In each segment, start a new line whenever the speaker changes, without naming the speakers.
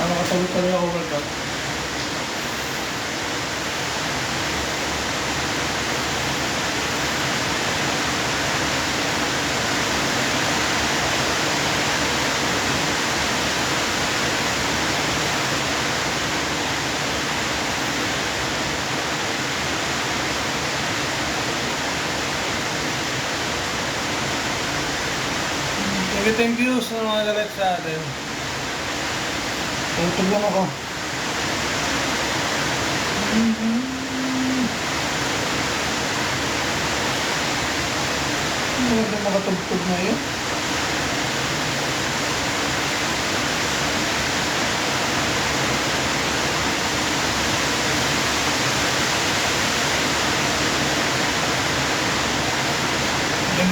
Nakatawid pa rin ako workout. Thank you sa mga galit sa atin. Tutog lang ako. Maganda nakatugtog na yun.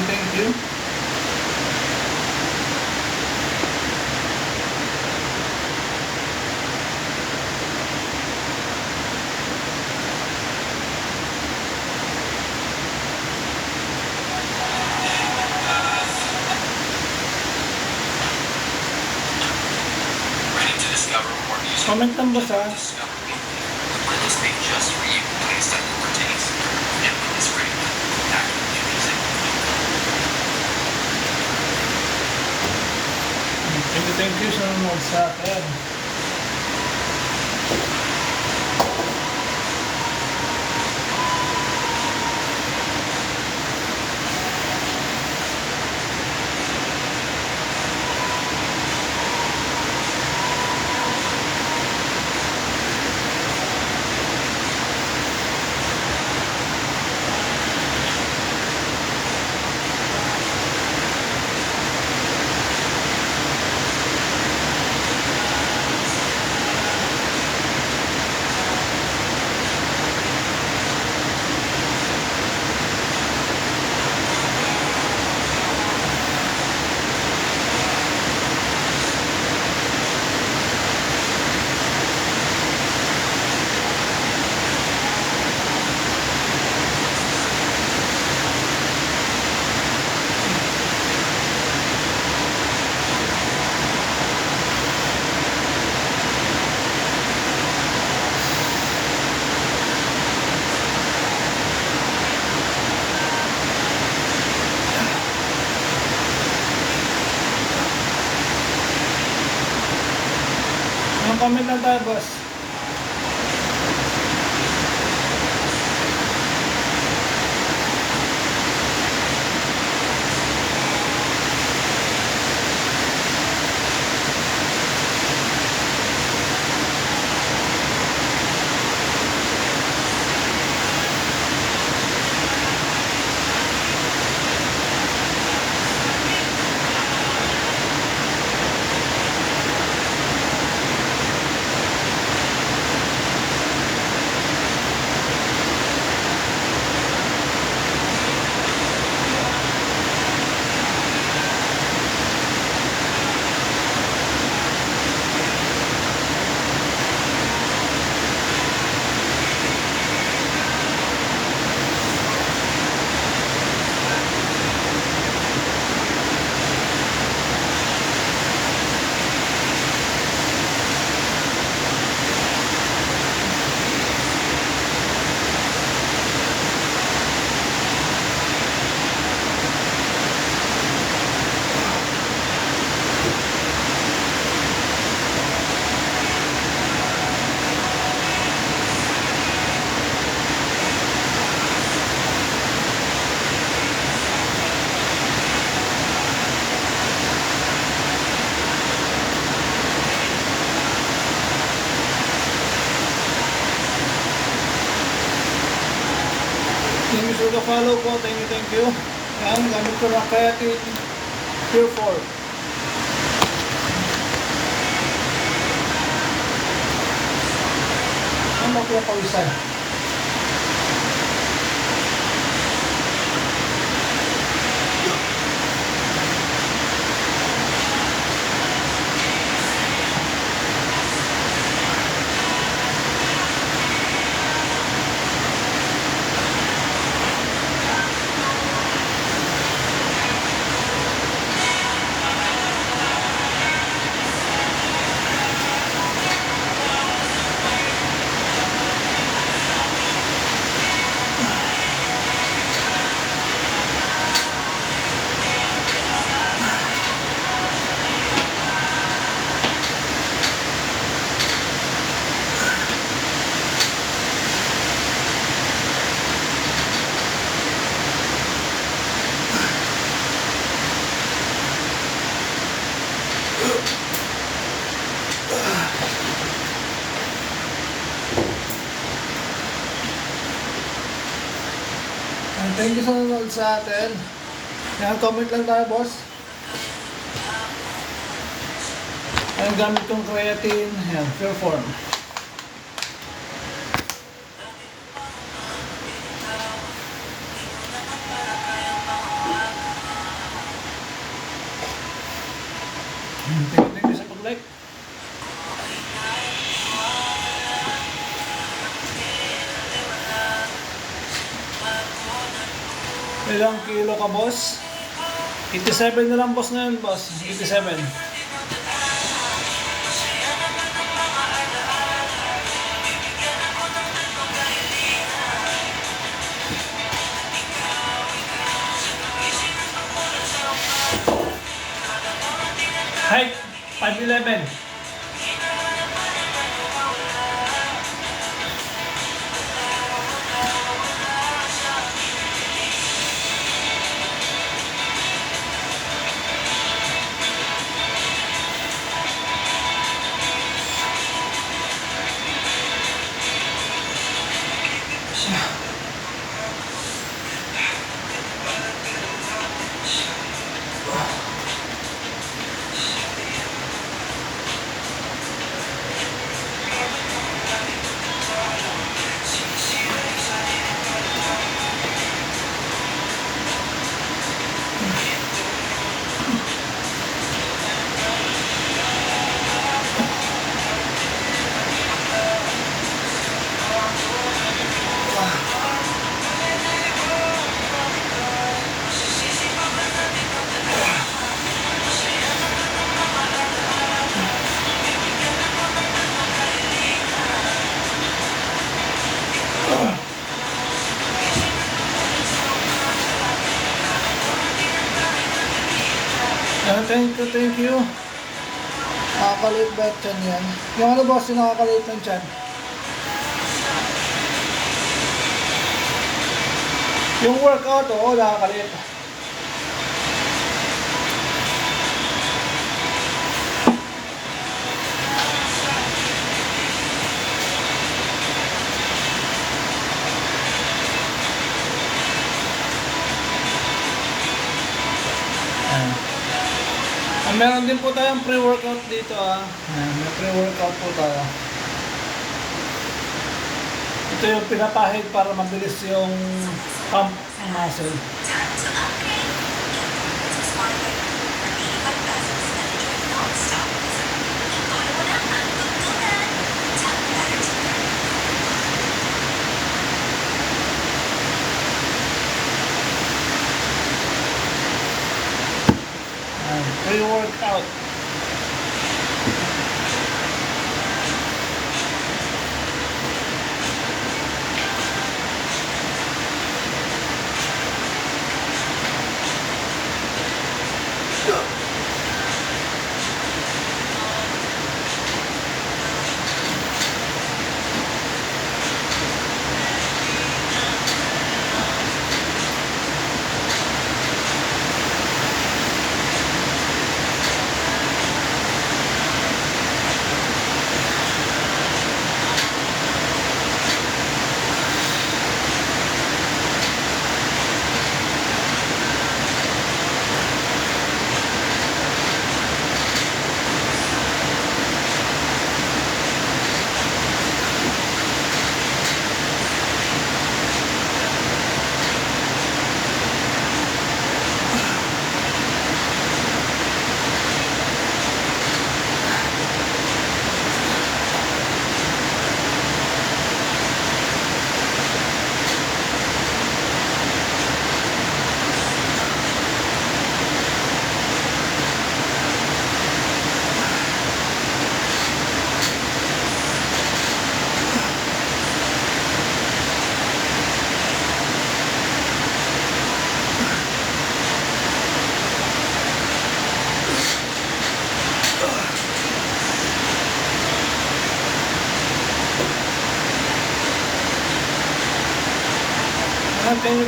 Thank you. Comment lang ba sa? Thank you sa mga sa akin. Comment lang tayo, boss. Thank you for the follow po. Thank you. Yan, gamit ko na Creatine Pure 4. Ano ko yung pawisan? Thank you sa nanonood sa atin. Yan, comment lang tayo, boss. Ang gamit kong creatine, yan, pure form. Thank you sa pag-like. Ilang kilo ka, boss? 87 na lang, boss, ngayon, boss. 87. Height, 5'11". Thank you. Nakakaliit ba yan yan? Yung ano, boss, yung nakakaliit ng tiyan? Yung workout, oo, nakakaliit. Meron din po tayong pre-workout dito may pre-workout po tayo. Ito yung pinapahid para mabilis yung pump ng muscle. Pre-workout.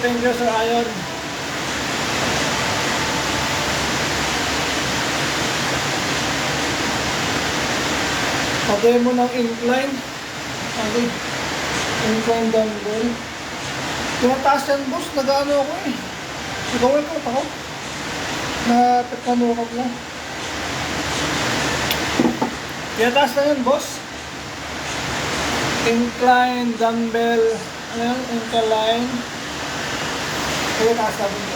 Thank you, Sir Ayon. Pagay mo ng incline. Okay. Incline dumbbell. Tinataas yan, boss. Nag-ano ako eh. Nag-workout ako. Na-workout ko. Tinataas na yan, boss. Incline, dumbbell, ano yan? Incline. Tinataas na din.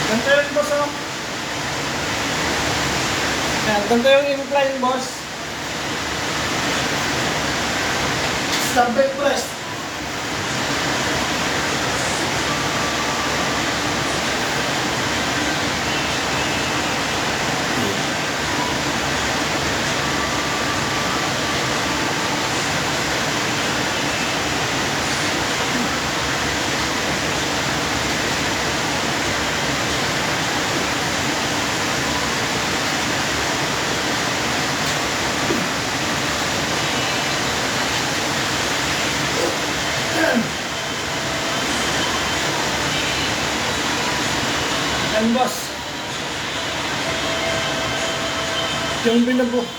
Ganito yun, boss, ano? Yan, ganito yung incline, boss. Dumbbell press. Yan, boss. Yung binubuhat.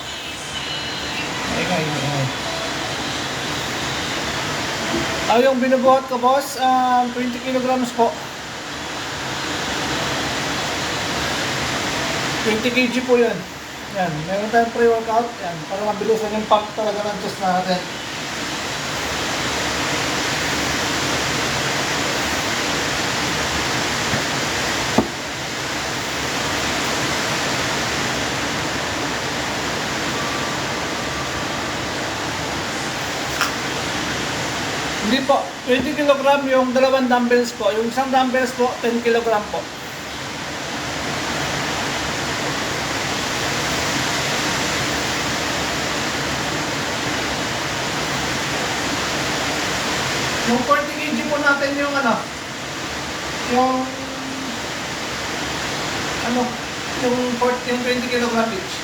Yung binubuhat ko, boss, 20 kilograms po. 20 kg po yan. Yan, meron tayong pre-workout. Yan, para mabilisan yung pump talaga ng chest natin. Hindi po, 20 kg yung dalawang dumbbells po. Yung isang dumbbells po, 10 kg po. Yung 40 kg po natin yung yung 20 kg each.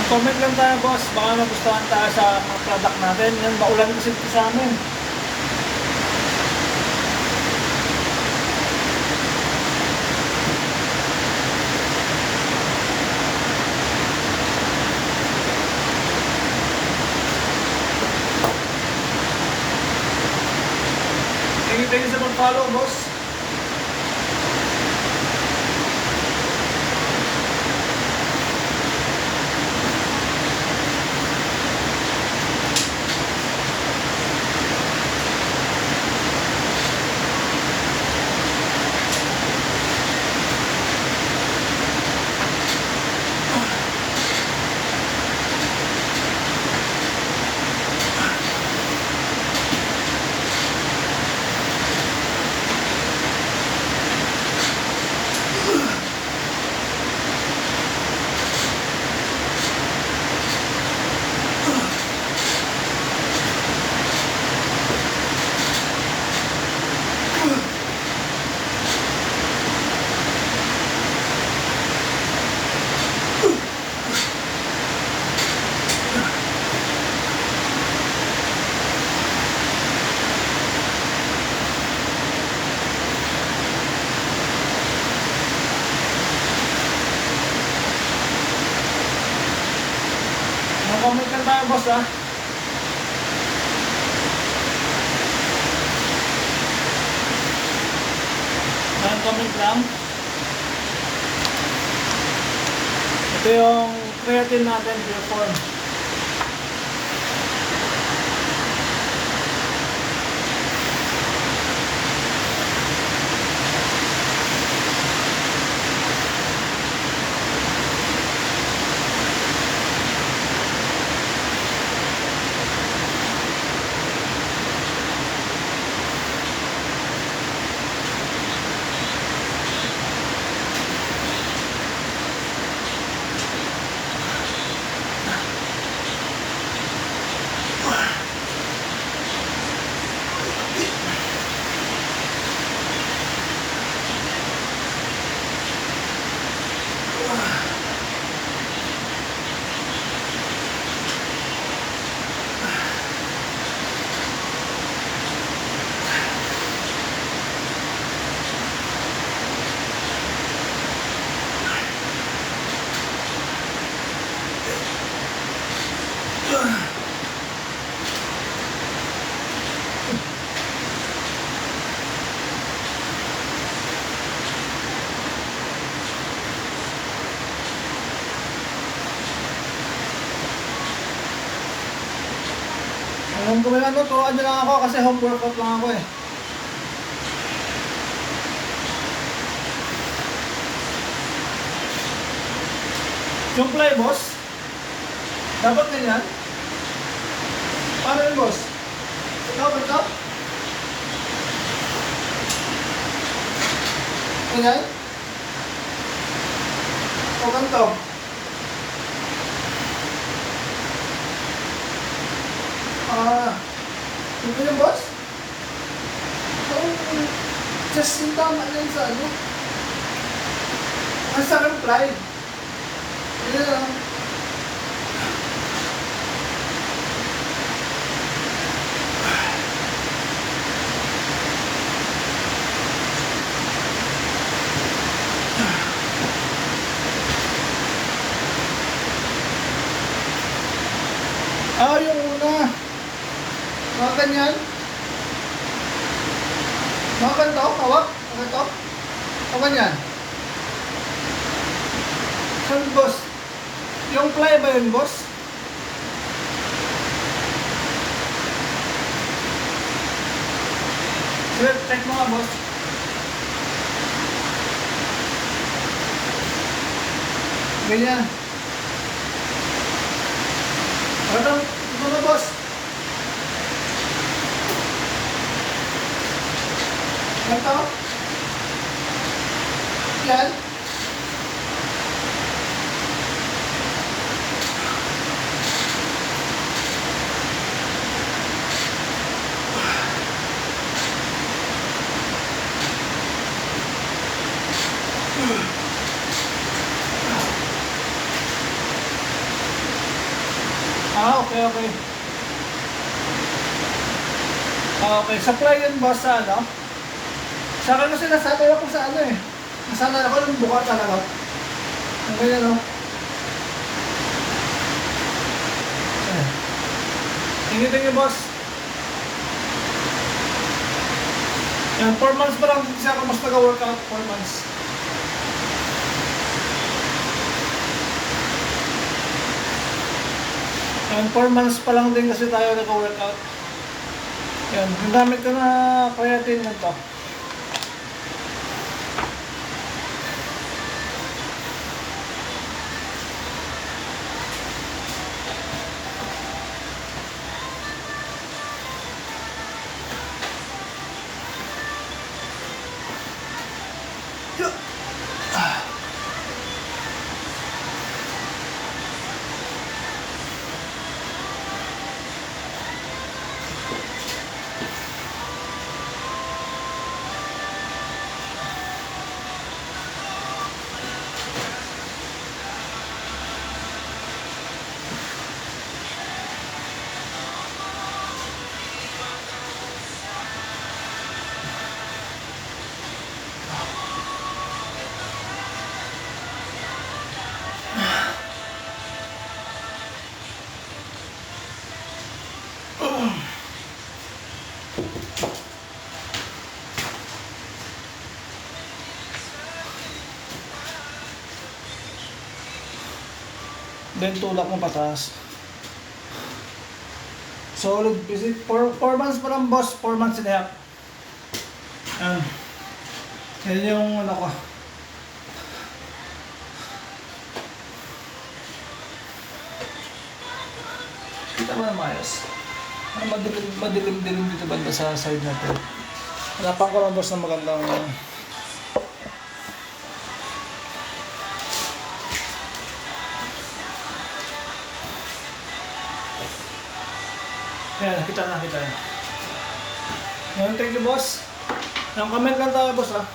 Comment lang tayo, boss. Baka magustuhan tayo sa mga product natin. Yan, maulan kasi ito sa amin. Thank you sa pag-follow, boss. tayo boss ha. Non-comment lang. Ito yung creatine natin, pure form. Alam ko may ano, turuan nyo lang ako kasi home workout lang ako eh. Yung play boss, dapat ganyan. Paano yun boss? Ikaw, ito? Ganyan? O ganito? Ito yung boss? Just yung tama lang sa ano. Ang sakang pride. Yan lang. Yung una. Mga ganyan. Mga ganito, hawak. Mga ganito. O ganyan. Saan boss? Yung fly ba yun boss? Sige, check mo nga boss. Ganyan. Ito na boss. Ganito. Yan. Okay. Okay, supply yun boss sa ano? Sa akin kasi nasanay ako sa ano eh. Nasanay ako ng buka talaga. Ang ganyan o. Tingin boss. Yan, 4 months pa lang kasi ako mas nag-workout, 4 months. Yan, 4 months pa lang din kasi tayo nag-workout. Yan, ang gamit ko na creatine na to. Then tulak mo pataas. Solid visit. 4 months pa lang boss, 4 months and a half. Yan yung ano ko. Kita mo na maayos. Madilim-dilim dito banda sa side natin. Hanapan ko lang boss ng magandang Ayan, kita na. Ayan, thank you boss. Yung comment lang tayo boss ah.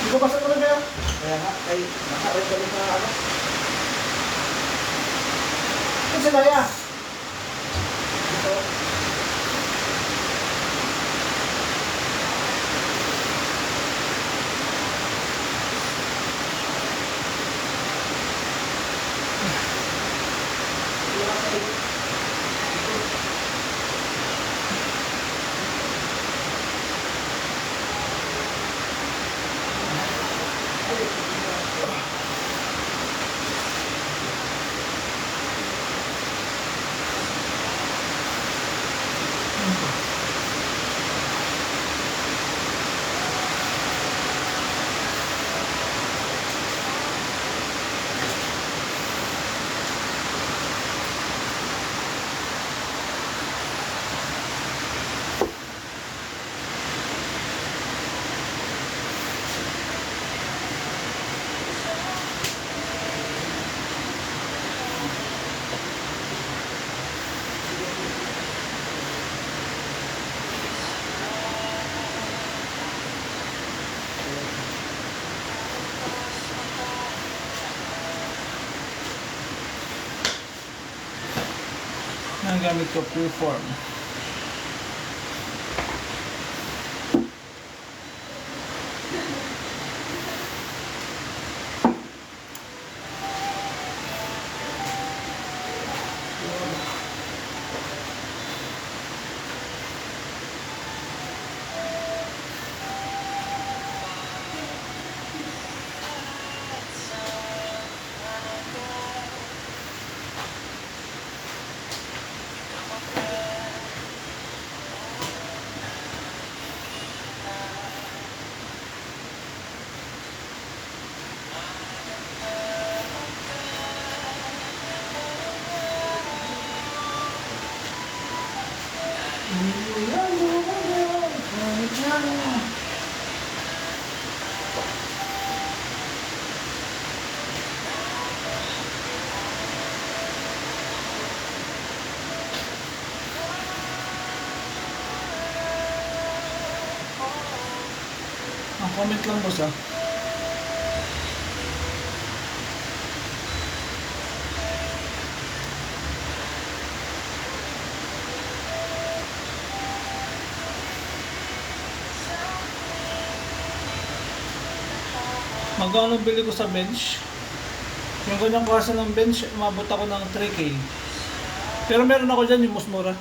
Hindi ko basta talaga yan.
Kaya nga, ay, nakaroon ka rin sa ano.
Ito sila ya.
Ito.
ang gamit ko, Freeform. Comment lang boss ah. Magkano bili ko sa bench? Yung ganyang klase ng bench, umabot ako ng 3K. Pero meron ako dyan yung mas mura.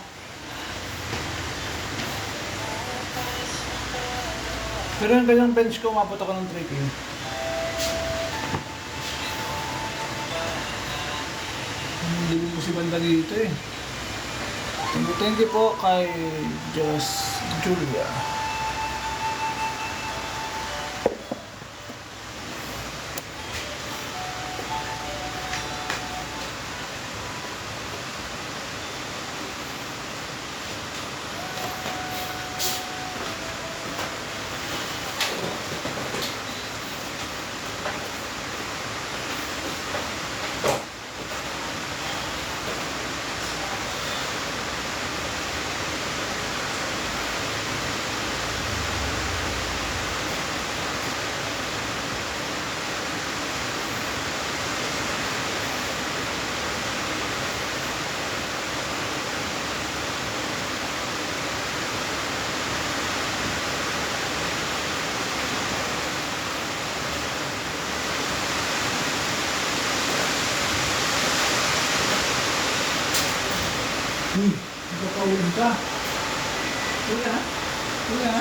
Pero yung ganyang bench ko, umabot ako ng 3K. Hindi ko si banda dito eh. Thank you po kay Just Julia. Nagkakaulan ka. Kuya? Kuya?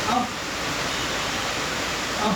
Oh. Oh.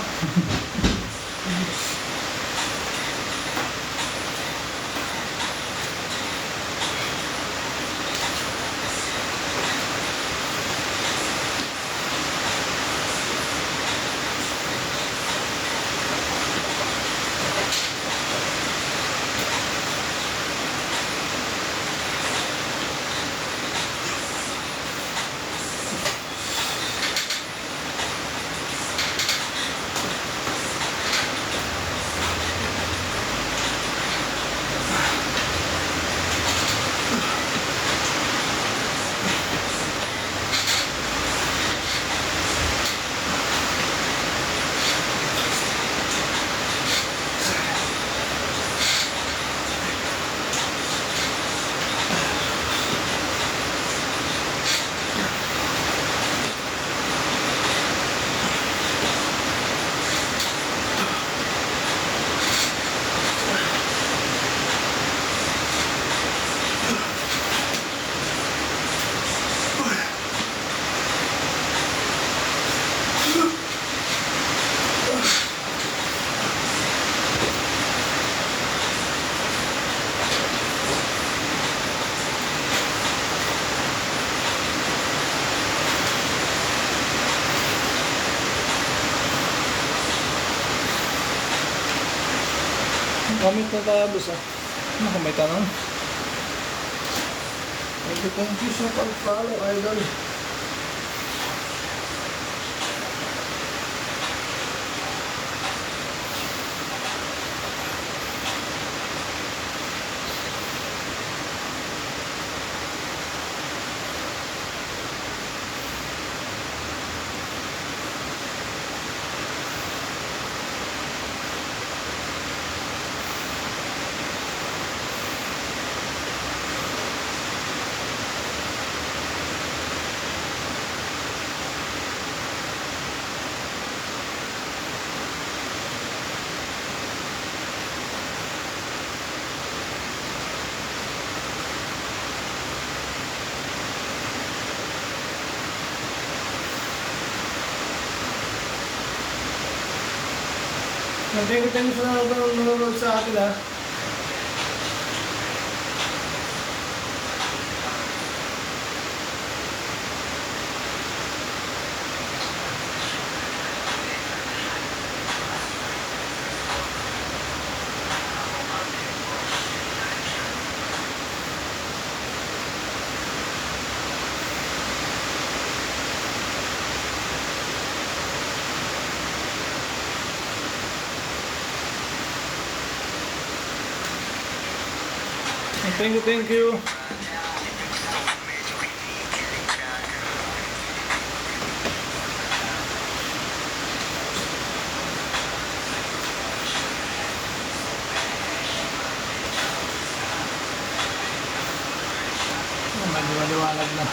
Comment na tayo boss ah. Ano kung may tanong?
Thank you sa pag-follow, idol.
Thank you sa nanonood sa akin ha. Thank you. Maliwanag na.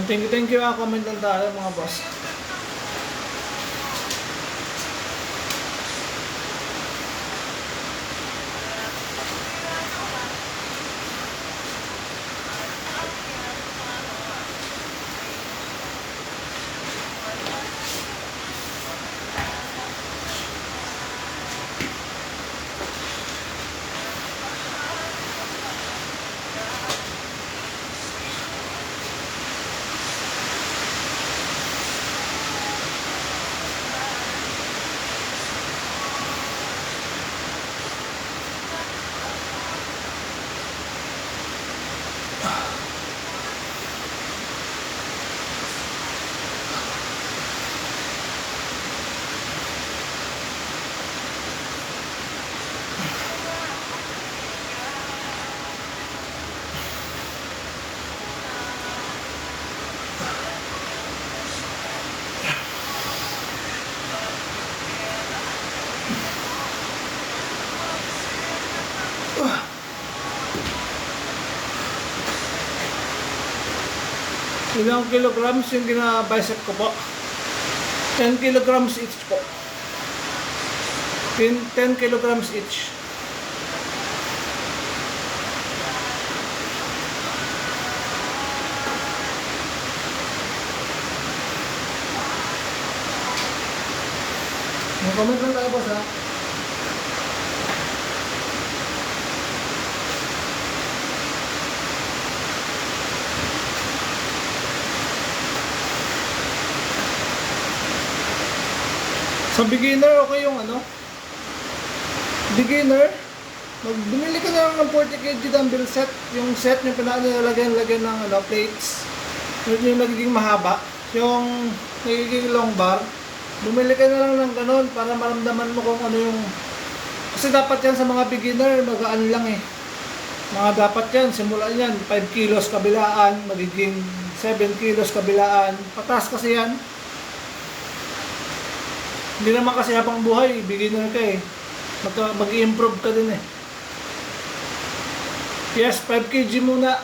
Thank you comment lang tayo mga boss. Ilang kilograms yung gina-bicep ko po? 10 kilograms each po. 10 kilograms each. Comment lang tayo boss ha. Sa beginner, okay yung ano? Beginner, bumili ka na lang ng 40 kg dumbbell set. Yung set yung pinalagyan ng ano, plates. Yun yung nagiging mahaba. Yung nagiging long bar. Bumili ka na lang ng ganun para maramdaman mo kung ano yung... Kasi dapat yan sa mga beginner, mag-ano lang eh. Mga dapat yan, simulan yan, 5 kilos kabilaan, magiging 7 kilos kabilaan. Patas kasi yan. Hindi naman kasi habang buhay, beginner ka eh. Mag-i-improve ka din eh. Yes, 5 kg muna.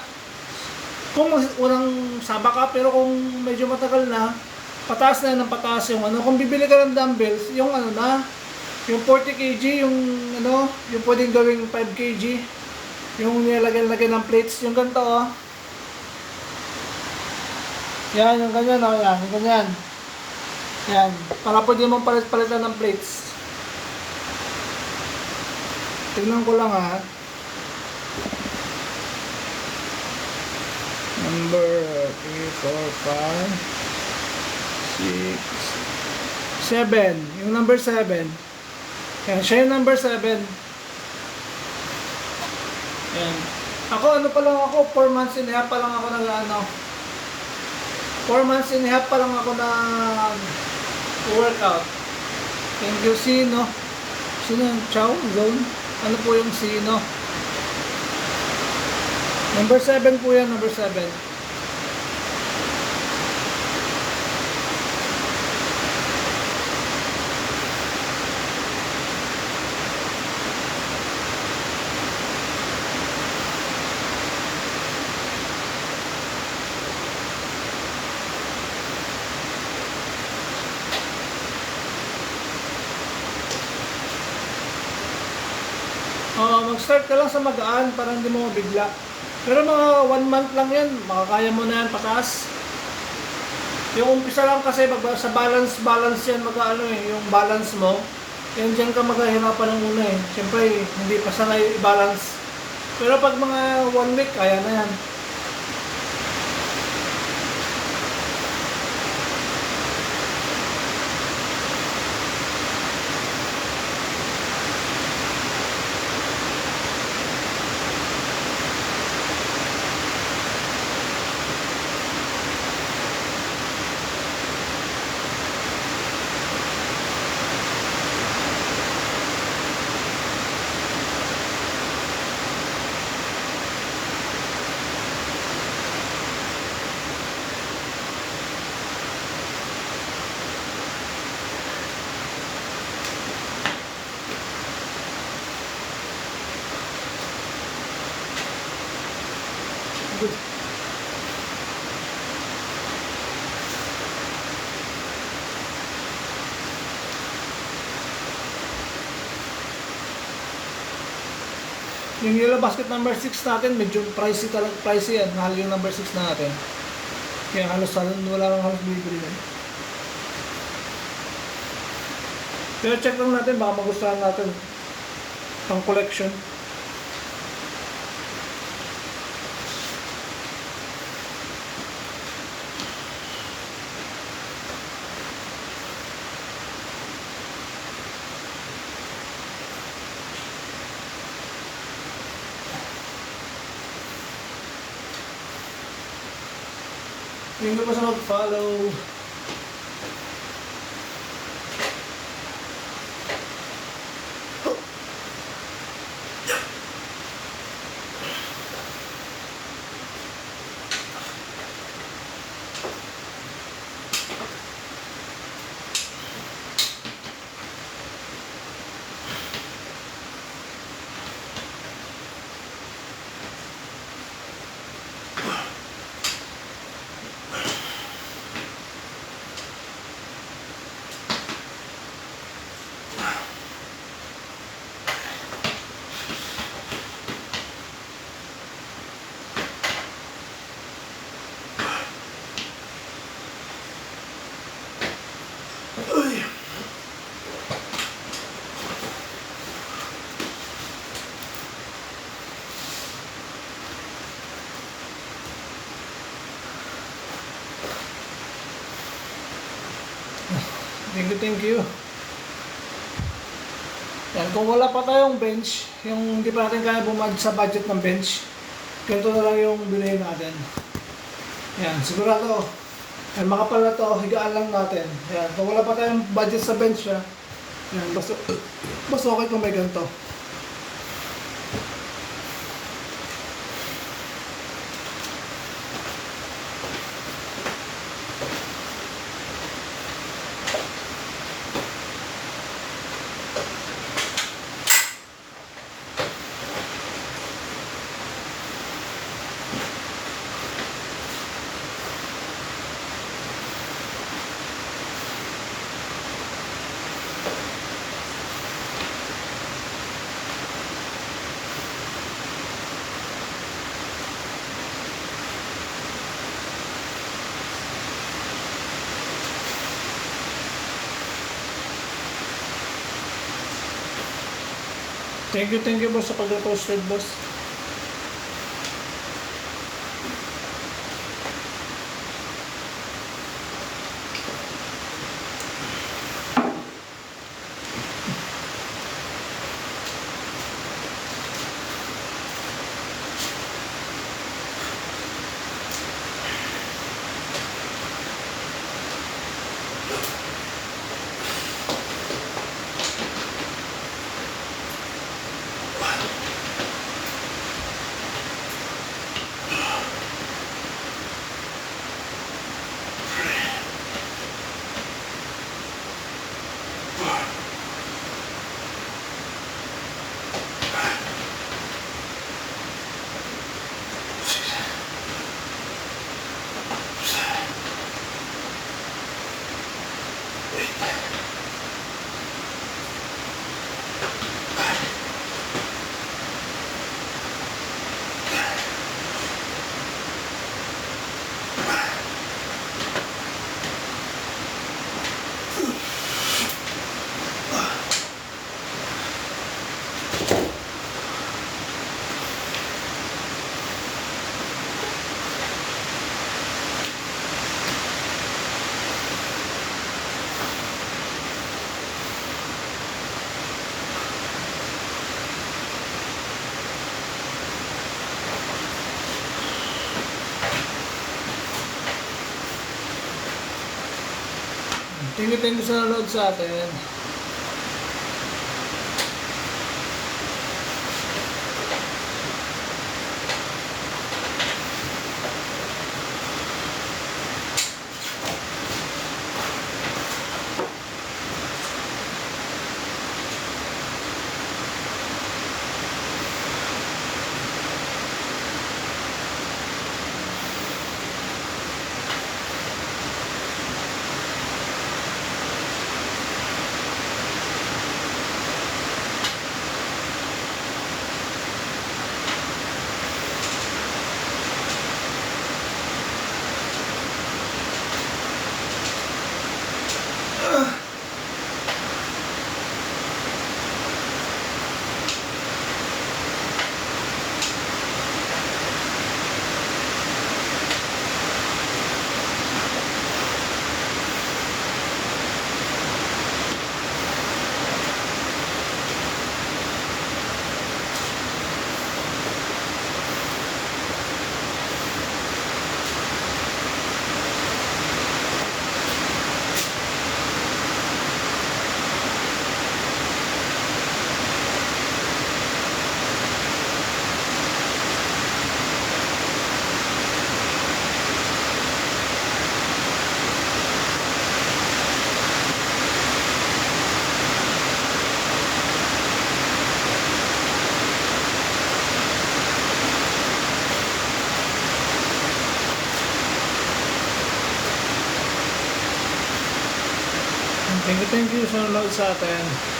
Kung unang saba ka, pero kung medyo matagal na, pataas na ng pataas yung ano. Kung bibili ka ng dumbbells, yung ano na, yung 40 kg, yung ano, yung pwedeng gawing 5 kg. Yung nilagyan ng plates, yung ganito oh. Yan, yung ganyan oh, yan, yung ganyan. Yan, para pwede mong palit-palitan ng plates. Tignan ko lang ha. Number 3, 4, 5, 6, 7. Yung number 7. Yan, siya yung number 7. Yan. Ako, ano pa lang ako, 4 months and a half pa lang ako nag-ano. 4 months and a half pa lang ako workout. Thank you, Sino. Sino yung Chow Zone? Ano po yung Sino? Number 7 po yan, number 7. Mag-start ka lang sa magaan para hindi mo mabigla. Pero mga 1 month lang yan, makakaya mo na yan pataas. Yung umpisa lang kasi sa balance yan mag-ano yung balance mo. Yan dyan ka maghahirapan ng una eh. Siyempre hindi pa sanay i-balance. Pero pag mga 1 week, kaya na yan. Good. Yung Yellow Basket number 6 natin, medyo pricey yan. Mahal yung number 6 natin. Kaya wala lang halos bibili yan. Pero check lang natin, baka magustuhan natin pang collection. Hindi pa sa mag-follow. Thank you. Yan, kung wala pa tayong bench, yung hindi pa natin kaya bumad sa budget ng bench, ganito na lang yung bilhin natin. Yan, sigurado, yan, makapal na to, higaan lang natin. Yan, kung wala pa tayong budget sa bench, yan, basta okay kung may ganito. Thank you boss sa pag-posted boss. Thank you sa nanonood sa atin. Thank you sa nanonood sa atin.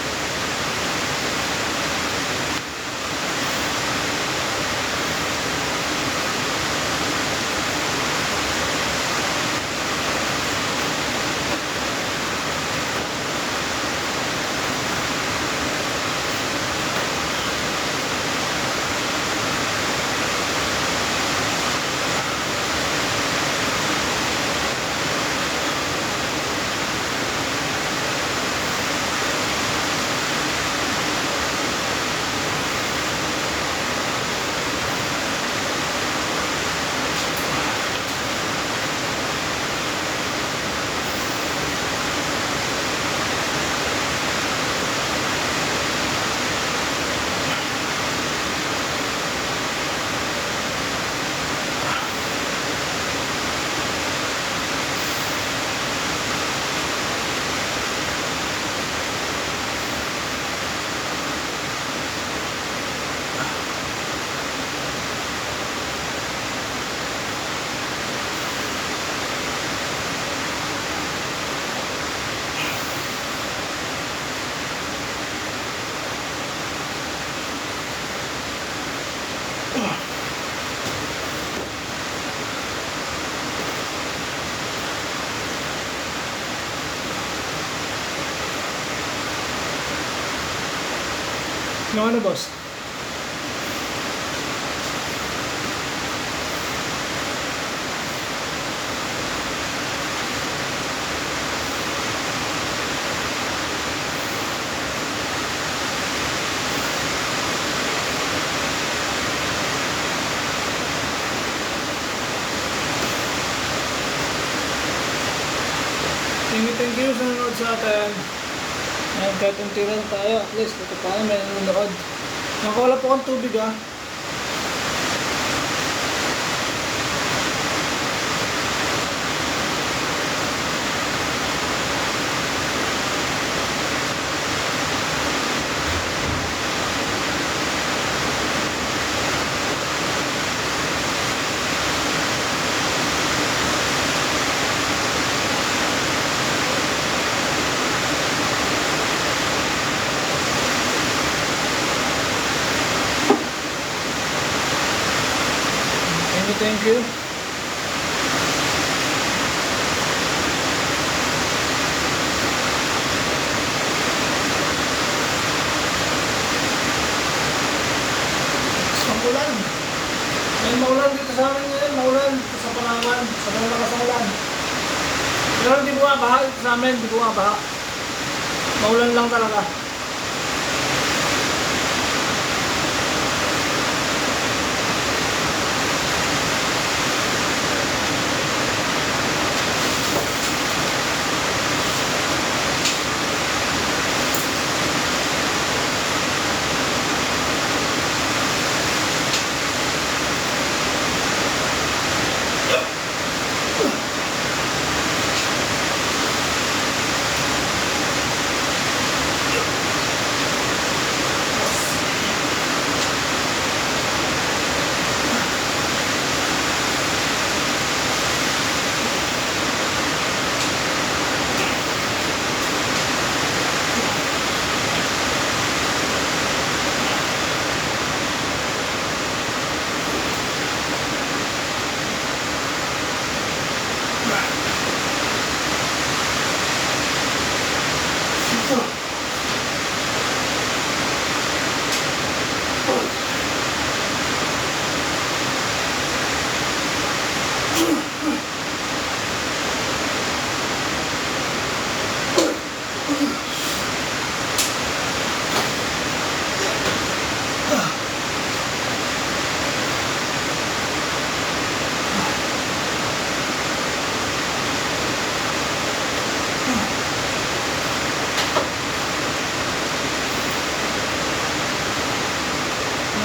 Yung ano, boss? Thank you sa nanonood sa atin. Ayan, kahit unti lang tayo, at least ito pa may nanonood. Nakawala po kang tubig ah. Thank you. Ulan. May maulan dito sa amin ngayon, maulan dito sa Palawan, sa malakas ang ulan. Pero hindi bumabaha dito sa amin, hindi bumabaha. Maulan lang talaga.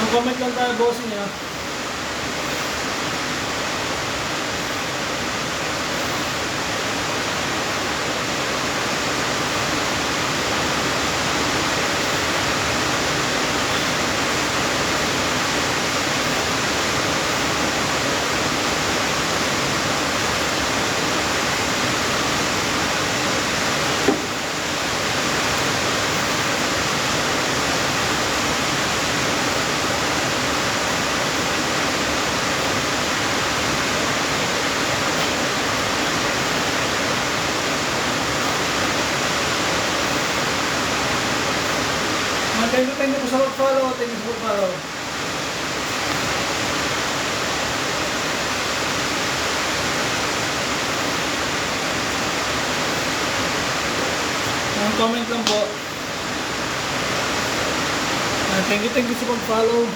Comment lang tayo, bossing niya. Thank you po sa mag-follow. Thank you sa mag-follow. Comment lang po. Thank you sa mag-follow.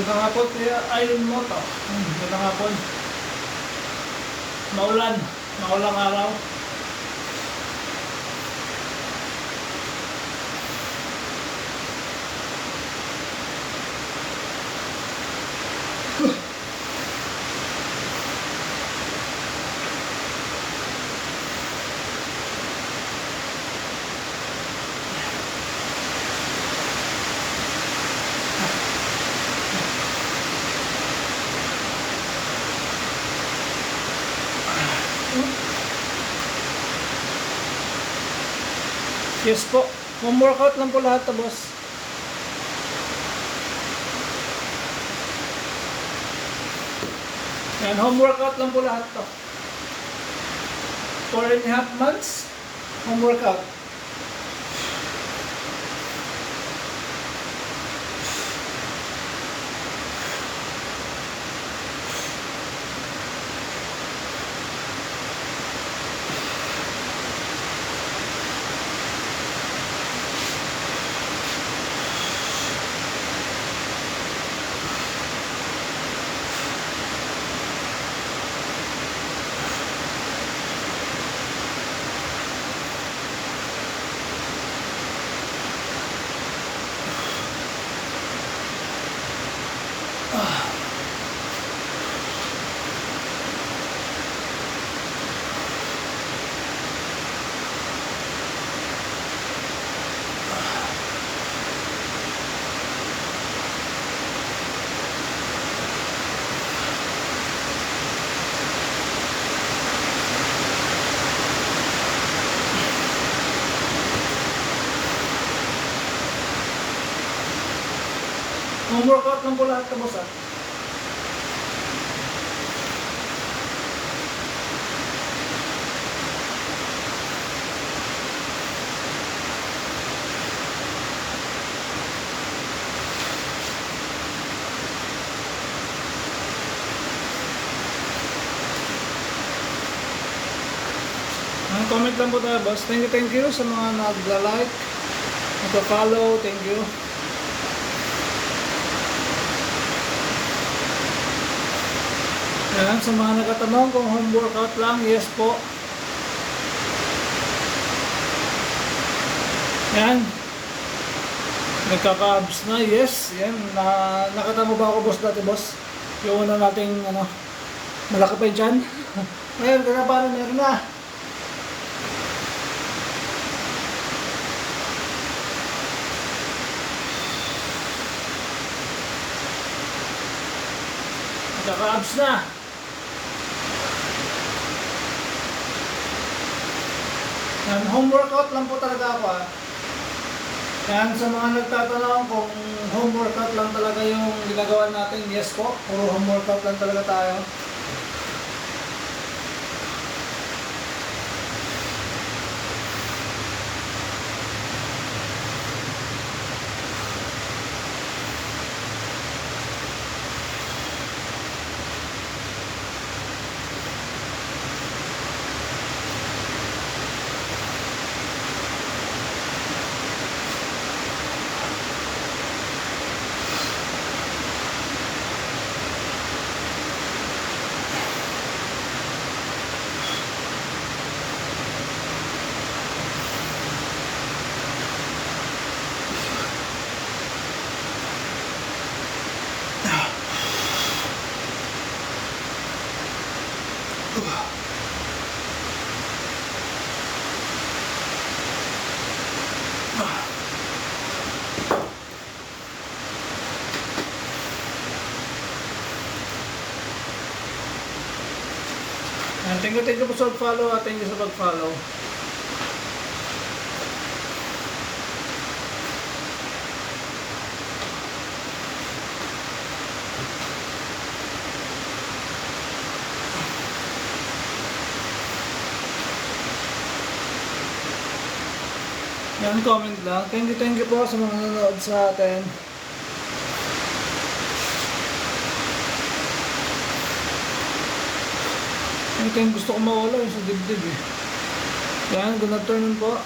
Magandang hapon kaya Iron Moto. Magandang hapon. Maulan. Maulang araw. Yes po. Home workout lang po lahat, boss. Yan, home workout lang po lahat to. 4.5 months, home workout. Home workout lang po lahat, boss. Comment lang po tayo, boss. Thank you sa mga nag-like, nag-follow. Thank you. Yan, sa mga nagtatanong kung home workout lang, yes po. Yan. Nagkaka-abs na, yes. Yan, nakatamo ba ako, boss, dati, boss? Yung una nating, malaki pa dyan. Ngayon, kaya meron na. Nagkaka-abs na. Yan, home workout lang po talaga ako. Yan, sa mga nagtatanong kung home workout lang talaga yung ginagawa natin, yes po, puro home workout lang talaga tayo. Thank you po sa pag-follow at thank you sa pag-follow. Yan, comment lang. Thank you po sa mga nanonood sa atin. Ito yung gusto ko mawala yung sa dibdib eh. Yan, good afternoon po.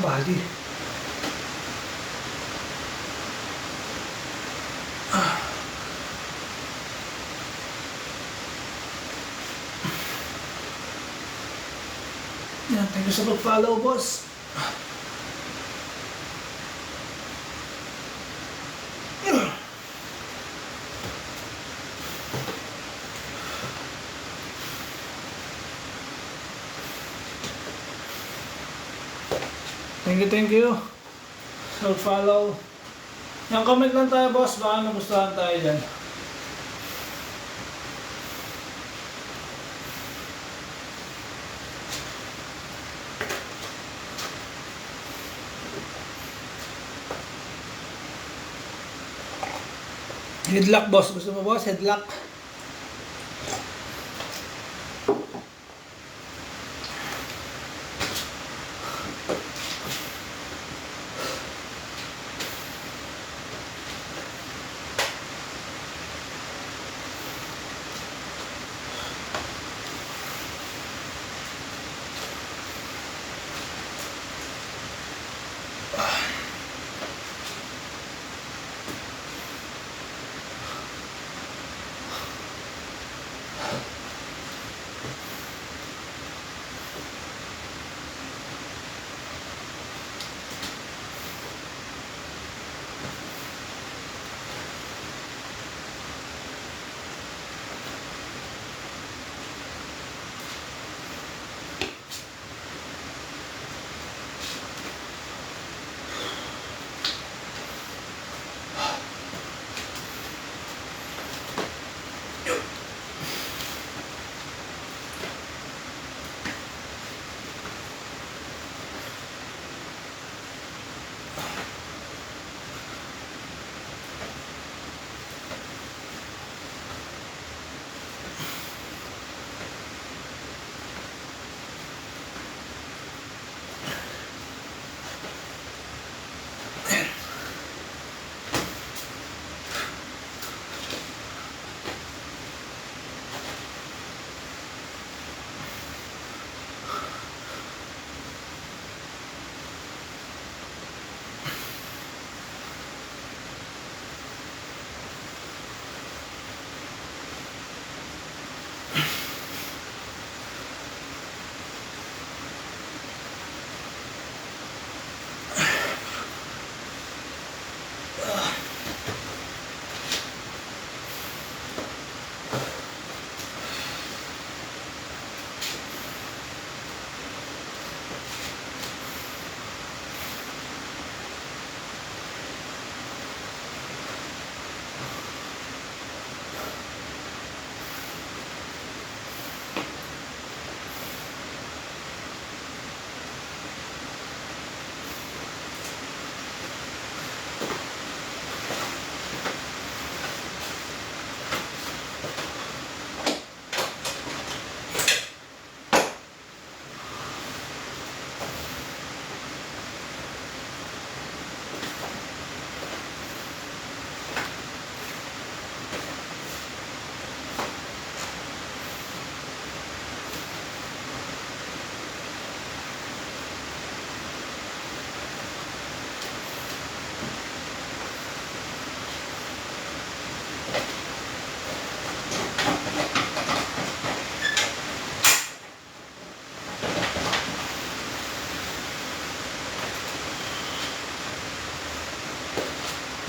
body. Yan, thank you sa pag-follow, boss. Thank you. So, follow. Yung comment lang tayo, boss. Baka nagustuhan tayo dyan. Headlock, boss. Gusto mo, boss? Headlock.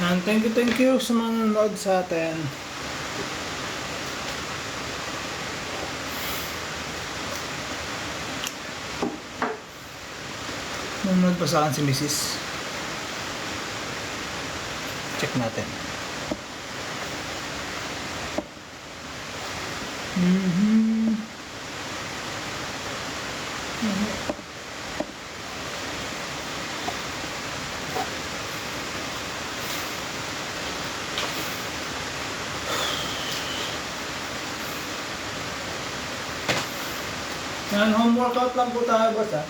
And thank you sa mga nanonood sa atin. Nanonood pa sa akin si Mrs. Check natin. Yan, home workout lang po tayo, boss, ha.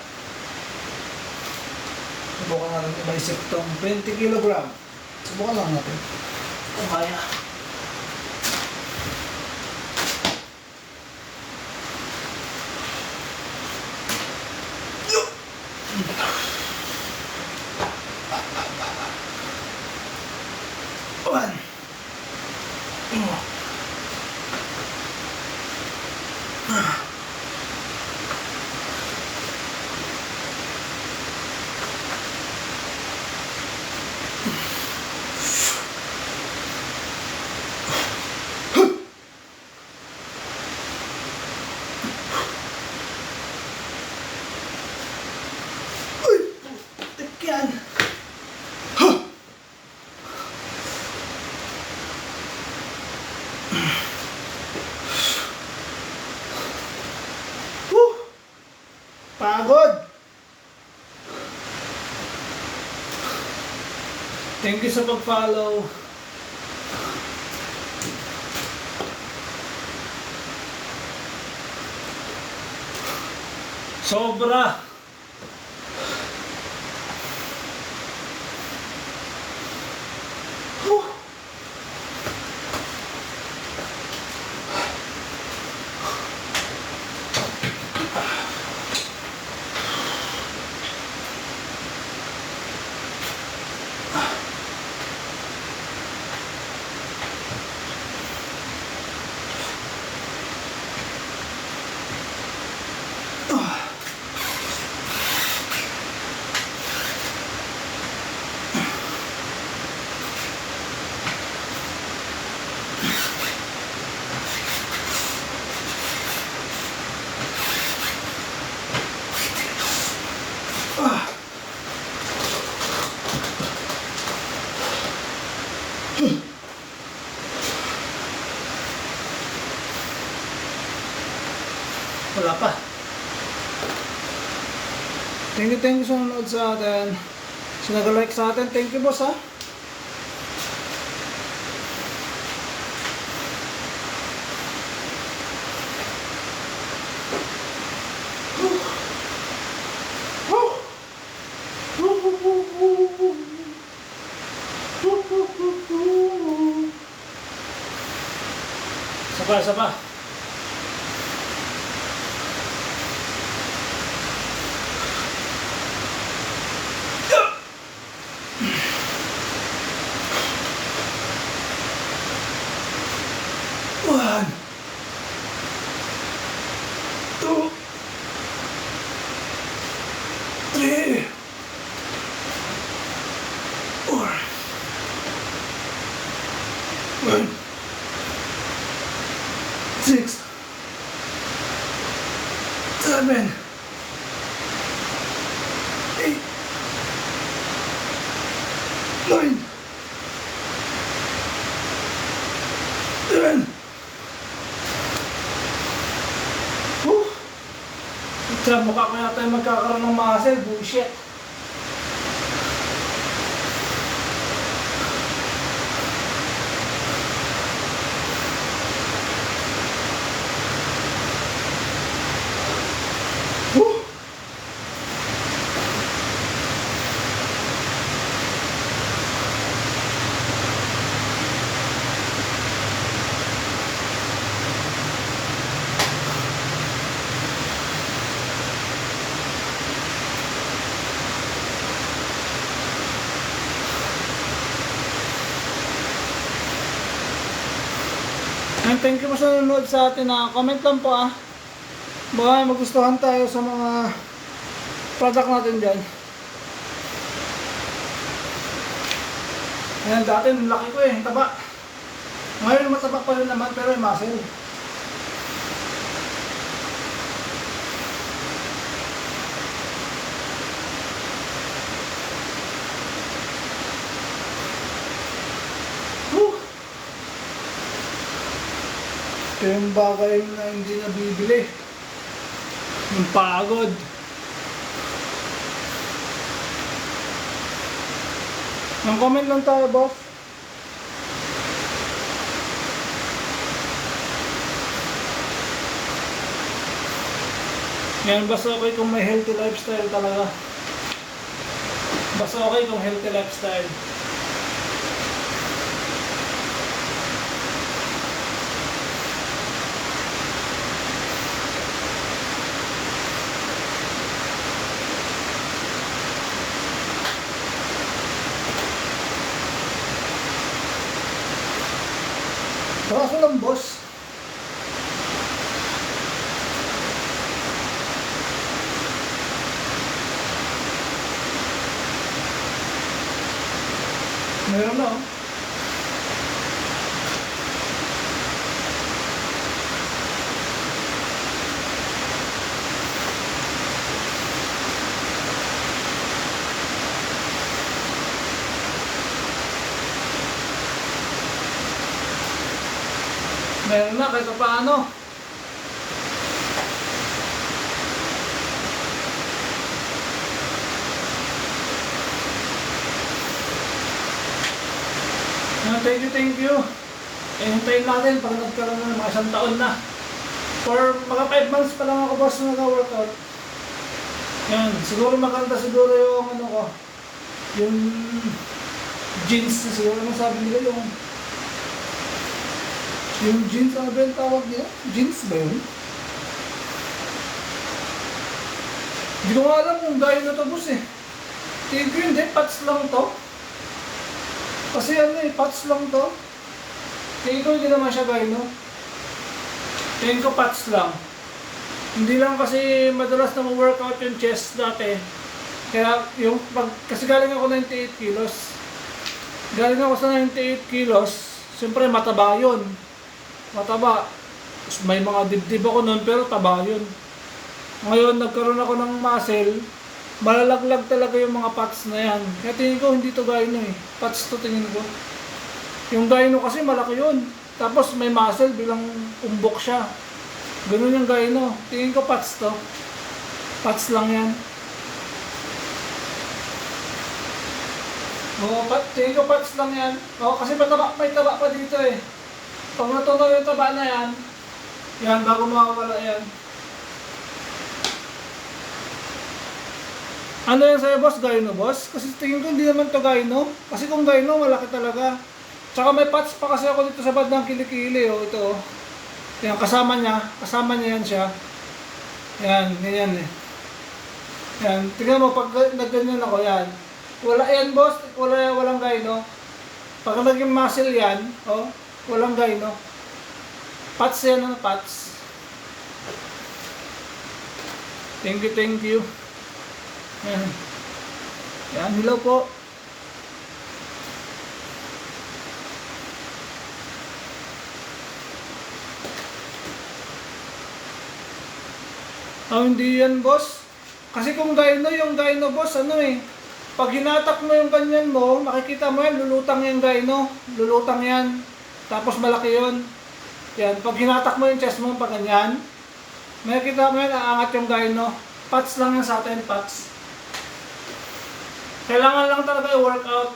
Subukan natin i-bicep tong 20 kg. Subukan lang natin. Kung kaya. One. Uy! Putik yan! Woo! Pagod! Thank you sa pag-follow. Sobra! Whew. Wala pa. Thank you sa nanonood sa atin. Sa nag-like sa atin. Thank you, boss, ha. Isa pa. One, two, three, four, one, six, seven, eight, nine, 10. Sa mukha ko yata yung magkakaroon ng muscle, bullshit. And thank you po sa nanonood sa atin. Comment lang po, ah. Baka magustuhan tayo sa mga product natin dyan. Ayan, dati laki ko eh, taba. Ngayon mataba pa rin naman pero may muscle. Ito yung bagay na hindi nabibili. Yung pagod. Ang comment lang tayo, boss. Yan, basta okay kung may healthy lifestyle talaga. Basta okay kung healthy lifestyle. Kaso lang, boss. Meron na, oh. Meron na kahit paano. Thank you. Hintayin natin pag nagkaroon na ng mga 1 taon na. For mga 5 months pa lang ako, boss, nag-workout. Yan, siguro maganda siguro yung ano ko, yung jeans na siguro sabi nila yung jeans, ano ba yung tawag niya? Jeans ba yun? Hindi ko nga alam kung gaya na to, boss eh. Tingin ko hindi, pats lang to. Kasi ano eh, pats lang to. Tingin ko hindi naman siya gaya, no? Tingin ko pats lang. Hindi lang kasi madalas na workout yung chest dati. Kaya yung kasi galing ako 98 kilos. Galing ako sa 98 kilos, siyempre mataba yun. Mataba. May mga dibdib ako nun pero taba yun. Ngayon nagkaroon ako ng muscle, malalaglag talaga yung mga pats na yan. Kaya tingin ko hindi to gyno eh. Pats to tingin ko. Yung gyno kasi malaki yun. Tapos may muscle bilang umbok siya. Ganun yung gyno. Tingin ko pats to. Pats lang yan. Tingin ko pats lang yan. Kasi may taba pa dito eh. Pag natunaw yung taba na yan, yan, bago makawala yan. Ano yan sa'yo, boss? Gyno, boss? Kasi tingin ko hindi naman to gyno. Kasi kung gyno, malaki talaga. Tsaka may patch pa kasi ako dito sa bandang kilikili, oh, ito, oh. Yan, kasama niya yan siya. Yan, ganyan eh. Yan, tingnan mo, pag nagganyan ako, yan. Wala yan, boss, walang gyno. Pag naging muscle yan, oh, walang gyno. Patch yan, ano, patch. Thank you. Yan. Yan, hello po. Hindi yan, boss. Kasi kung gyno, yung gyno, boss, ano eh. Pag hinatak mo yung ganyan mo, makikita mo yan, lulutang yung gyno. Lulutang yan. Tapos malaki yun. Yan, pag hinatak mo yung chest mo, pag ganyan, makikita mo yan, aangat yung gyno. Pats lang yan sa atin, pats. Kailangan lang talaga i-workout.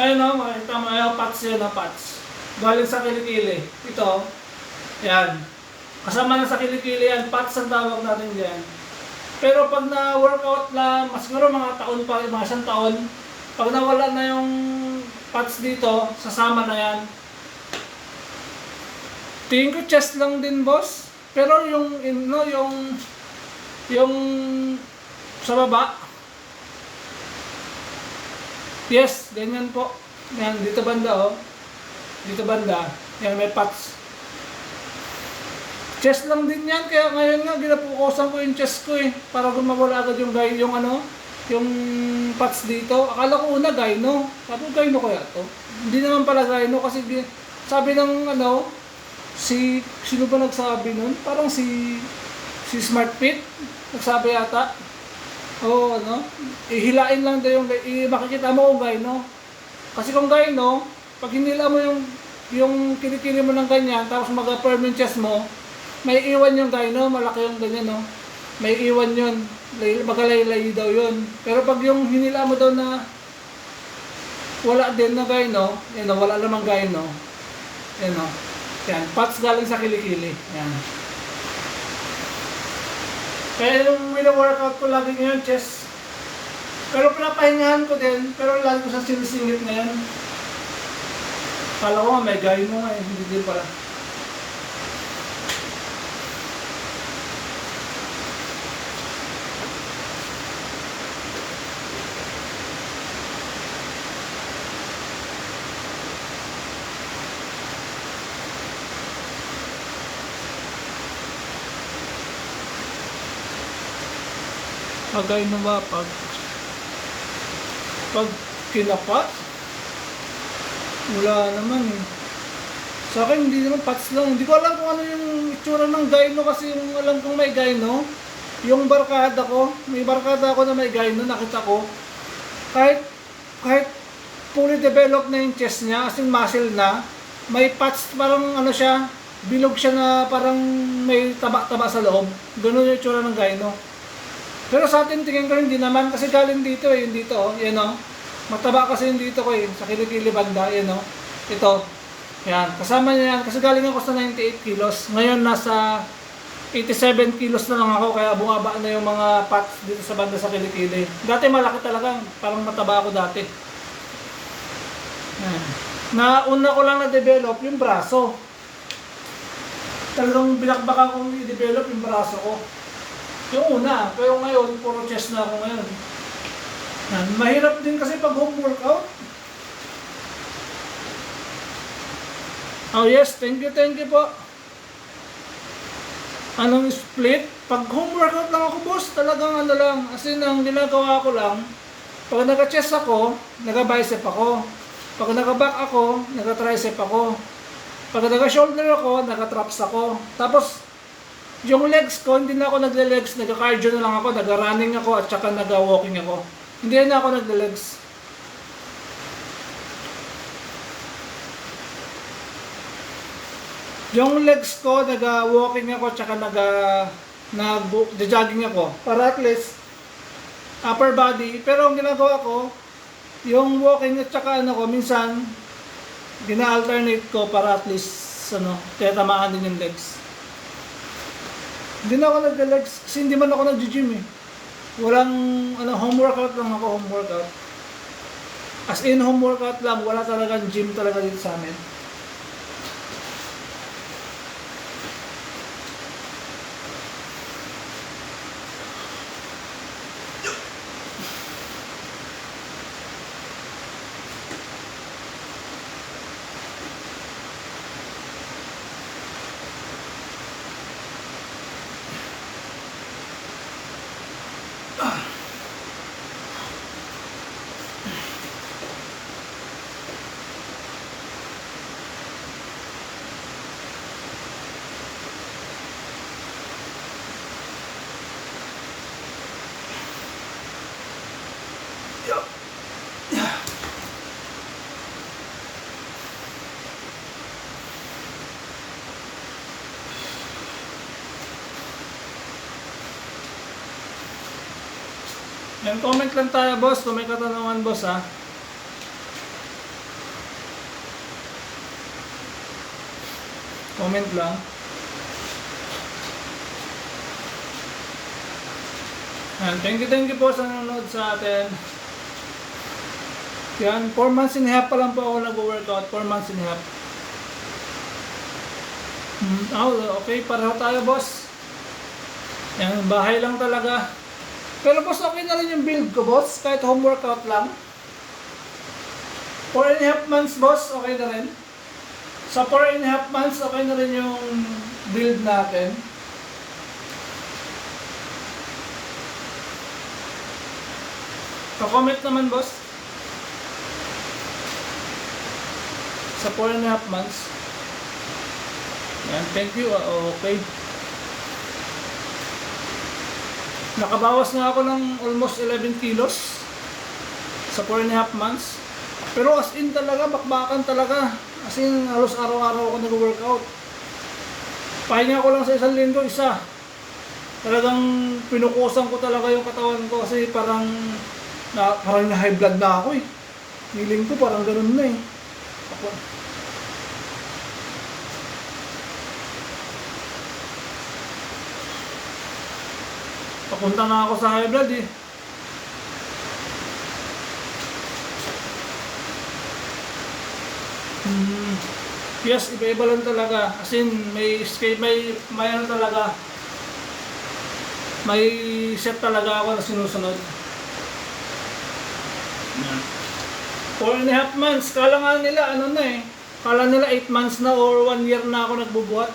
Ayun o, makikita mo, ayun, pats yan na pats. Galing sa kilikili. Ito, yan. Kasama na sa kilikili yan, pats ang tawag natin dyan. Pero pag na-workout na, mas siguro mga taon pa, mga 1 taon, pag nawala na yung pats dito, sasama na yan. Tingin ko chest lang din, boss. Pero yung sa baba, yes, ganyan po. Yan, dito banda, oh. Dito banda, yan may pats. Chest lang din yan, kaya ngayon nga ginapukosan ko yung chest ko eh. Para gumawala agad yung pats dito. Akala ko una gyno. Sabi ko gyno kaya to. Hindi naman pala gyno kasi sabi ng sino ba nagsabi nun? Parang si Smart Fit nagsabi yata. Ihilain lang daw makikita mo kung gyno. Kasi kung gyno, pag hinila mo yung kilikili mo ng ganyan, tapos mag-firm yung chest mo, may iwan yung gyno, malaki yung ganyan, no? May iwan yun, magalaylay daw yun. Pero pag yung hinila mo daw na wala din na gyno, wala namang gyno, yan, pats galing sa kilikili, yan. Kaya yung wina-workout ko lagi ngayon, chest. Pero pinapahingahan ko din, pero lagi ko sa sinisingit ngayon. Kala ko nga may gyno nga eh, hindi din pala. Pagay na ba? Pag kinapa? Wala naman eh. Sa akin, hindi naman parts lang. Hindi ko alam kung ano yung itsura ng gyno kasi yung alam kong may gyno. Yung barkada ko, may barkada ako na may gyno, nakita ko. Kahit fully developed na yung chest niya, as in muscle na, may parts parang ano siya, bilog siya na parang may taba-taba sa loob. Ganun yung itsura ng gyno. Pero sa atin, tingin ko hindi naman kasi galing dito eh, yung dito oh, yan oh. Mataba kasi yung dito ko eh, sa kilikili banda, yan oh. Ito, yan, kasama niya yan kasi galing ako sa 98 kilos. Ngayon nasa 87 kilos na lang ako kaya bumaba na yung mga parts dito sa banda sa kilikili. Dati malaki talaga, parang mataba ako dati. Yan. Una ko lang na-develop yung braso. Talagang binakbakan kong i-develop yung braso ko. Yung una, pero ngayon, puro chest na ako ngayon. Yan. Mahirap din kasi pag home workout. Oh yes, thank you po. Anong split? Pag home workout lang ako boss, talagang ano lang. As in, ang ginagawa ko lang, pag naka-chest ako, naka-bicep ako. Pag naka-back ako, naka-tricep ako. Pag naka-shoulder ako, naka-traps ako. Tapos, yung legs ko, hindi na ako nagle-legs, nagka-cardio na lang ako, nag-running ako at saka nag-walking ako. Hindi na ako nagle-legs. Yung legs ko, nag-walking ako at saka nag-jogging ako. Para at least, upper body. Pero ang ginagawa ko, yung walking at saka ano ko, minsan, gina-alternate ko para at least, kaya tamaan din yung legs. Hindi na ako nag-legs kasi hindi man ako nag-gym eh. Walang home workout lang ako, home workout. As in home workout lang, wala talagang gym talaga dito sa amin. Yan, comment lang tayo boss kung may katanungan boss ha. Comment lang. Yan, thank you po sa nanonood sa atin. Yan, 4 months and a half pa lang po ako nag-workout. 4 months and a half. Okay, pareho tayo boss. Yan, bahay lang talaga. Pero boss, okay na rin yung build ko boss, kahit home workout lang. 4 and a half months boss, okay na rin. Sa 4 and a half months, okay na rin yung build natin. Pa-comment naman boss. Sa 4 and a half months. Yan, thank you. Okay. Nakabawas na ako ng almost 11 kilos sa 4 and a half months. Pero as in talaga, bakbakan talaga. As in, halos araw-araw ako nag-workout. Pahinga ko lang sa isang linggo, isa. Talagang pinukusan ko talaga yung katawan ko kasi parang na-high blood na ako eh. Feeling ko parang ganun na eh. Papunta na ako sa high blood eh. Yes, iba-iba lang talaga. As in, may ano talaga. May set talaga ako na sinusunod. 4 and a half months. Kala nga nila, Kala nila 8 months na or 1 year na ako nagbubuhat.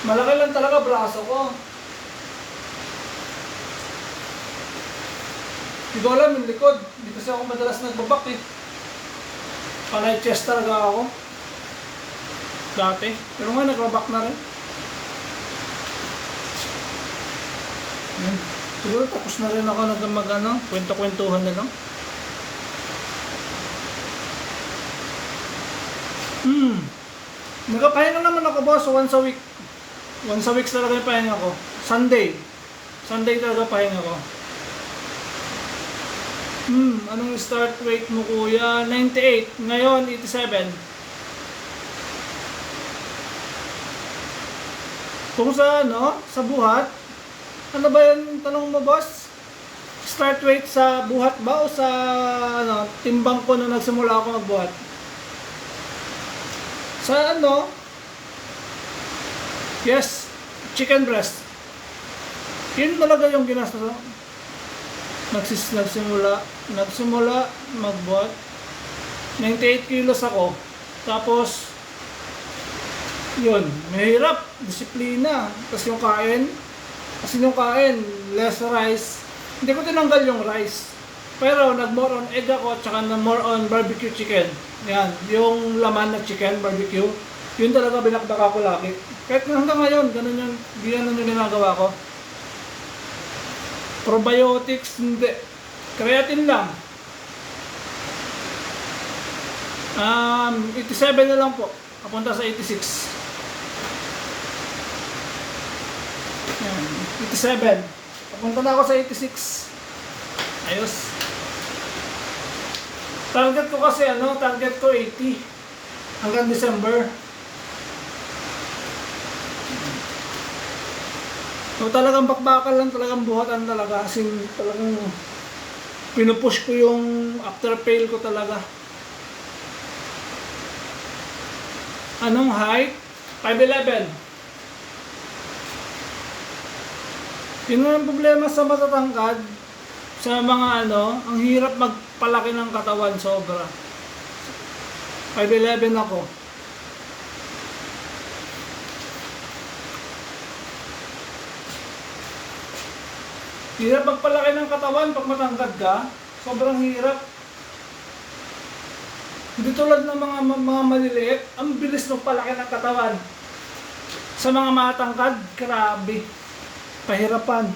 Malaki lang talaga braso ko. Hindi ko alam yung likod. Hindi kasi ako madalas nagbabak eh. Panay chest talaga ako. Dati. Pero nga nagbabak na rin. Yan. Siguro tapos na rin ako mag kwento-kwentuhan na lang. Nagpapahinga naman ako boss, once a week. Once a week talaga yung pahinga ko. Sunday. Sunday talaga pahinga ko. Anong start weight mo kuya? 98. Ngayon, 87. Kung sa sa buhat, ano ba yung tanong mo boss? Start weight sa buhat ba o sa timbang ko nung nagsimula ako magbuhat? Sa yes, chicken breast. Yun talaga yung ginastos. Nagsimula magbuhat. 98 kilos ako. Tapos, yun, mahirap, disiplina. Tapos yung kain, less rice. Hindi ko tinanggal yung rice. Pero nag-more on egg ako at saka more on barbecue chicken. Yan, yung laman ng chicken, barbecue. Yun talaga binakbaka ko lagi. Kahit hanggang ngayon, ganun yung ginagawa ko. Probiotics, hindi. Creatine lang. 87 na lang po. Papunta sa 86. Yan, 87. Papunta na ako sa 86. Ayos. Target ko kasi target ko 80 hanggang December. So talagang bakbakan lang, talagang buhatan talaga. Kasi talagang pinupush ko yung after fail ko talaga. Anong height? 5'11". Yun nga ang problema sa matatangkad. Sa mga ang hirap magpalaki ng katawan sobra. 5'11 ako. Hirap magpalaki ng katawan pag matangkad ka. Sobrang hirap. Hindi tulad ng mga maliliit, ang bilis magpalaki ng katawan. Sa mga matangkad, grabe. Pahirapan.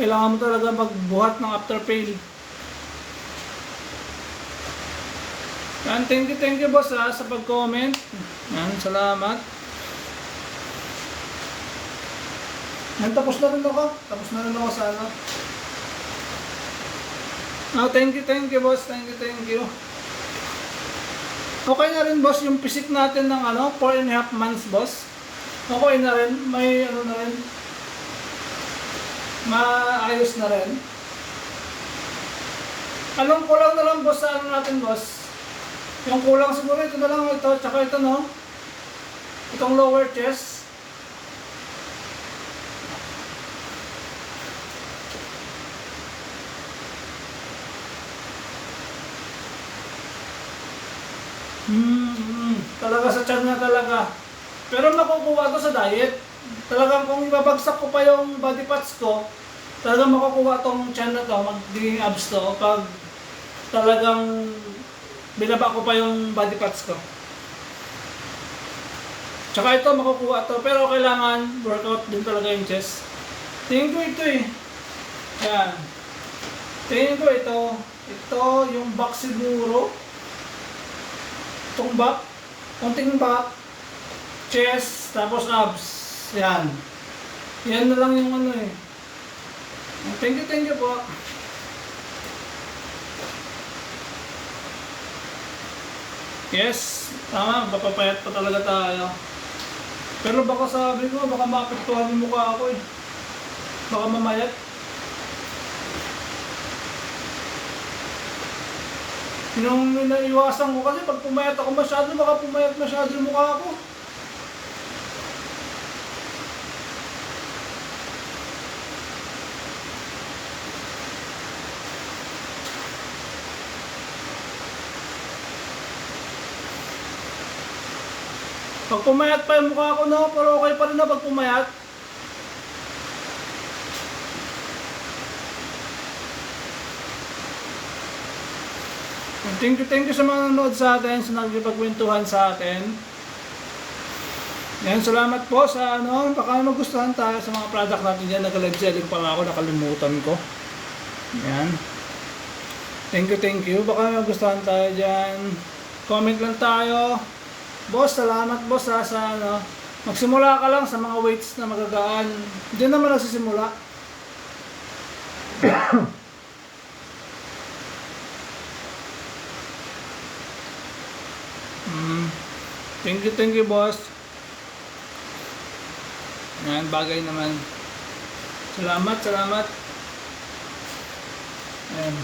Kailangan mo talaga magbuhat ng after fail. Yan, thank you boss sa pag-comment. Yan, salamat. Yan, tapos na rin ako. Sa thank you boss. Thank you. Okay na rin boss yung physique natin ng 4.5 months boss. Okay na rin. May na rin. Maayos na rin. Anong kulang na lang boss sa natin boss? Yung kulang siguro ito na lang ito, tsaka ito itong lower chest. Talaga sa tiyan na talaga. Pero makukuha to sa diet. Talagang kung ibabagsak ko pa yung body parts ko, talagang makukuha tong tiyan na to, magiging abs to, pag talagang binaba ko pa yung body parts ko. Tsaka ito makukuha to, pero kailangan workout din talaga yung chest. Tingin ko ito Yan. Tingin ko ito. Ito yung back siguro. Itong back. Konting back. Chest. Tapos abs. Yan. Yan na lang yung Thank you po. Yes, tama, papapayat pa talaga tayo. Pero baka sabi ko, baka maapektuhan yung mukha ako Baka mamayat. Yung naiwasan ko kasi pag pumayat ako masyado, baka pumayat masyado yung mukha ko. Pag pumayat pa yung mukha ko, no? Pero okay pa rin na pag pumayat. Thank you sa mga nanonood sa atin, sa nagpipagkwentuhan sa atin. Yan, salamat po sa baka magustuhan tayo sa mga product natin dyan. Nag-live selling pa nga ako, nakalimutan ko. Yan. Thank you. Baka magustuhan tayo dyan. Comment lang tayo. Boss, salamat boss sa magsimula ka lang sa mga weights na magagaan. Diyan naman nagsisimula. Thank you boss. Yan, bagay naman. Salamat. Ayan.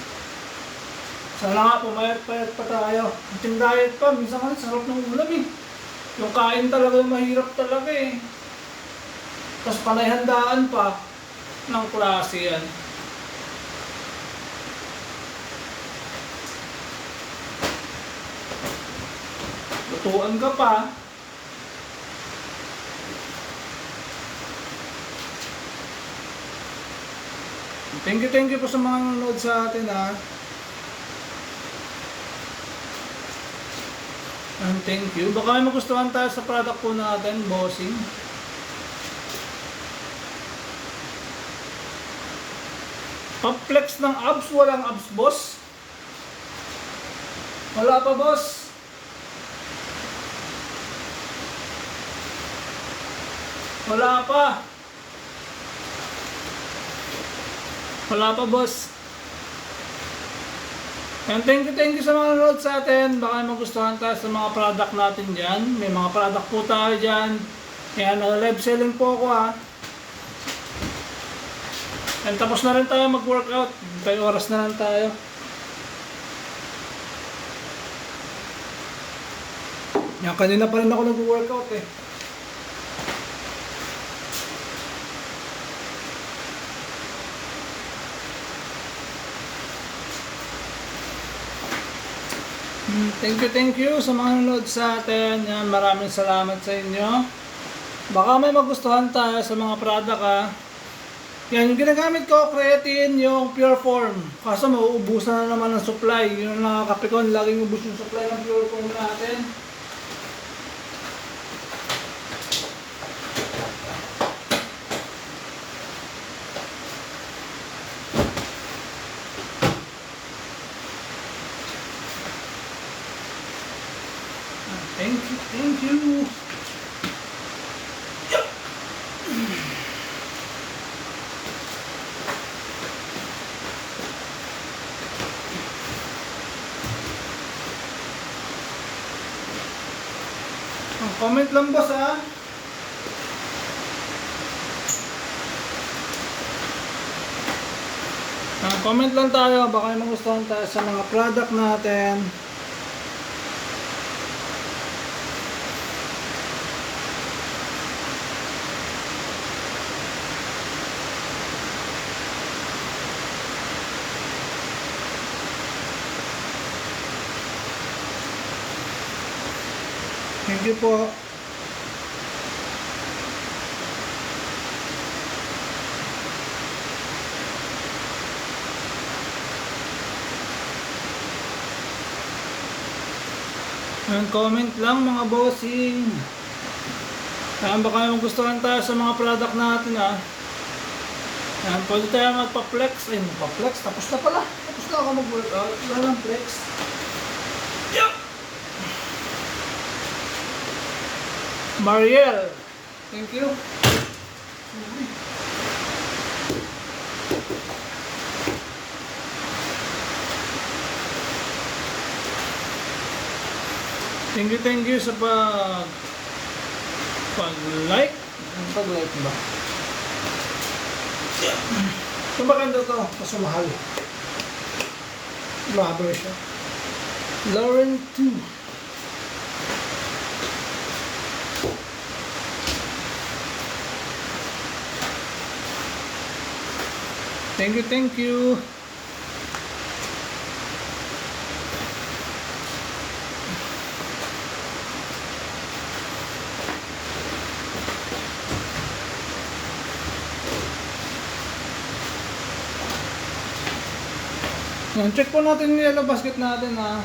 Sana nga pumayat-payat pa tayo. Ating diet pa, minsan nga sarap ng ulam eh. Yung kain talaga mahirap talaga eh. Tapos panayhandaan pa ng klase yan. Lutuan ka pa. Thank you po sa mga nanonood sa atin ha. And thank you. Baka may magustuhan tayo sa product po natin, bossing. Pag-flex ng abs, walang abs boss. Wala pa boss. Wala pa boss. And thank you sa mga nanonood sa atin. Baka magustuhan tayo sa mga product natin dyan. May mga product po tayo dyan. Kaya live selling po ako ha. And tapos na rin tayo mag-workout. May oras na lang tayo. Yan, kanina pa rin ako nag-workout eh. Thank you sa mga nanonood sa atin. Yan, maraming salamat sa inyo. Baka may magustuhan tayo sa mga product ha. Yan, yung ginagamit ko, creatine, yung pure form. Kaso mauubusan na naman ng supply. Yung nakakapikon, laging ubus yung supply ng pure form natin. Thank you. Yup. Comment lang boss ha. Comment lang tayo, baka may magustuhan tayo sa mga product natin. Thank you po. And comment lang mga bossing. Kaya baka magustuhan tayo sa mga product natin ha. Yan, pwede tayo magpa-flex. Ay, magpa-flex. Tapos na pala. Tapos na ako mag-workout. Wala lang flex. Yup! Mariel, thank you. Thank you sa pag-like. Ang pag-like ba? Ito maganda to, kaso mahal. Rubber siya. Lauren 2. Thank you. Yan, check po natin yung yellow basket natin ha.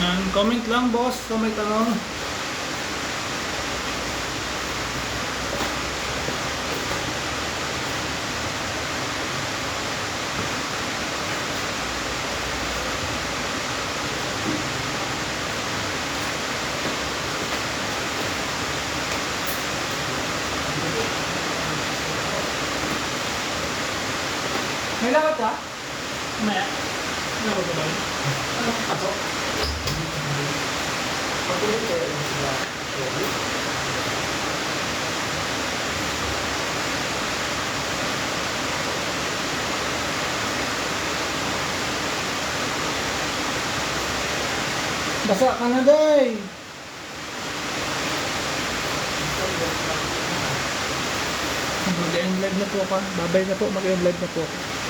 Yan, comment lang boss kung may tanong. May lakad ka? Maya. Lakad ka ba yun? Ano? Pasok?
Patuloy kayo lang sila. Sorry.
Basa ka na day! Mag-end live na po ako. Babay na po, mag-end live na po ako.